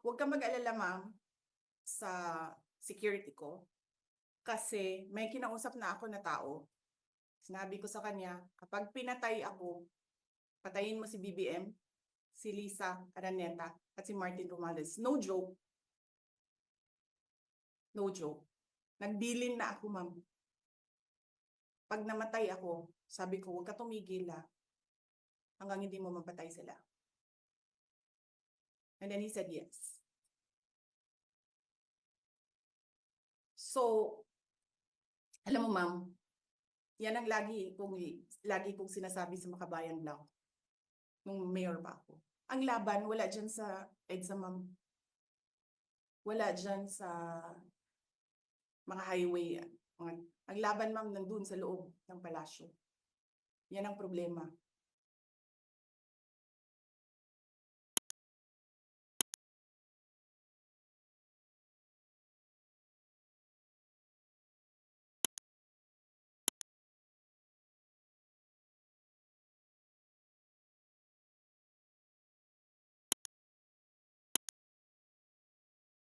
Huwag kang mag-alala, ma'am, sa security ko. Kasi may kinausap na ako na tao. Sinabi ko sa kanya, kapag pinatay ako, patayin mo si BBM, si Lisa Araneta, at si Martin Romualdez. No joke. No joke. Nagbilin na ako, ma'am. Pag namatay ako, sabi ko, huwag ka tumigil hanggang hindi mo mapatay sila. And then he said yes. So, alam mo, ma'am, yan ang lagi kong sinasabi sa Makabayan Blanc nung mayor pa ako. Ang laban, wala dyan sa EDSA, ma'am. Wala dyan sa mga highway. Ang laban, ma'am, nandun sa loob ng palasyo. Yan ang problema.